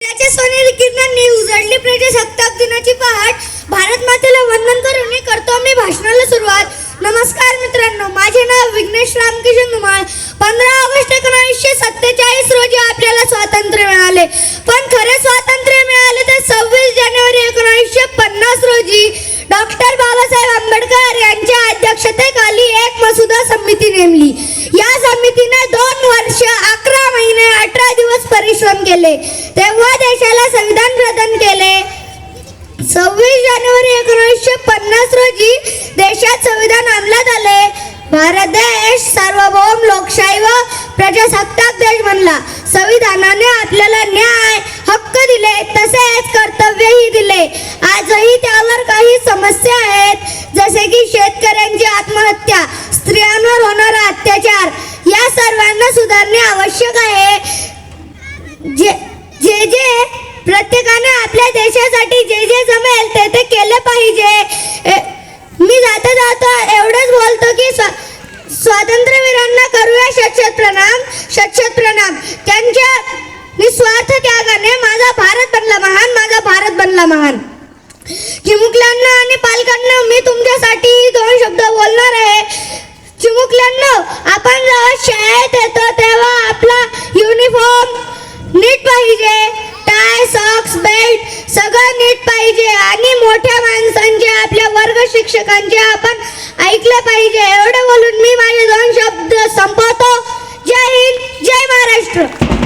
त्याच्या सोनेरी किरणांनी उजळली प्रजासत्ताक दिनाची पहाट. भारत मातेला वंदन करून करतो मी भाषणाला सुरुवात. नमस्कार मित्रांनो, माझे नाव विघ्नेश रामकिशन धुमाळ. 15 ऑगस्ट 1947 रोजी आपल्याला स्वातंत्र्य मिळाले. पण खरे स्वातंत्र्य मिळाले ते 26 जानेवारी 1950 रोजी डॉक्टर बाबासाहेब आंबेडकर यांच्या अध्यक्षतेखाली एक मसुदा समिती नेमली. या समितीने 2 वर्ष 11 महिने 18 दिवस परिश्रम केले. तेव्हा देशाला संविधान प्रदान केले. 26 जानेवारी 1950 रोजी देशात संविधान अंमलात आले. भारत देश सार्वभौम लोकशाही व प्रजासत्ताक देश बनला. संविधानाने आपल्याला न्याय हक्क दिले, तसेच कर्तव्यही दिले. आजही त्यावर काही समस्या आहेत, जसे की शेतकऱ्यांची आत्महत्या, स्त्रियांवर होणारा अत्याचार. या सर्वांना सुधारणे आवश्यक आहे. जे प्रत्येकाने आपल्या देशासाठी जे जमेल ते केले पाहिजे. मी जाता जाता एवढंच बोलतो की स्वातंत्र्यवीरांना करूया शतशत प्रणाम, शतशत प्रणाम. त्यांच्या निस्वार्थ त्यागाने माझा भारत बनला महान, माझा भारत बनला महान. चिमुकल्यांना आणि पालकांना मी तुमच्यासाठी 2 शब्द बोलणार आहे. चिमुकल्यांना, आपण जेव्हा शाळेत येतो तेव्हा आपला युनिफॉर्म नीट पाहिजे, टाय, सॉक्स, बेल्ट सगळं नीट पाहिजे. आणि मोठ्या माणसांचे, आपल्या वर्ग शिक्षकांचे आपण ऐकले पाहिजे. एवढं बोलून मी माझे 2 शब्द संपवतो. जय हिंद, जय महाराष्ट्र.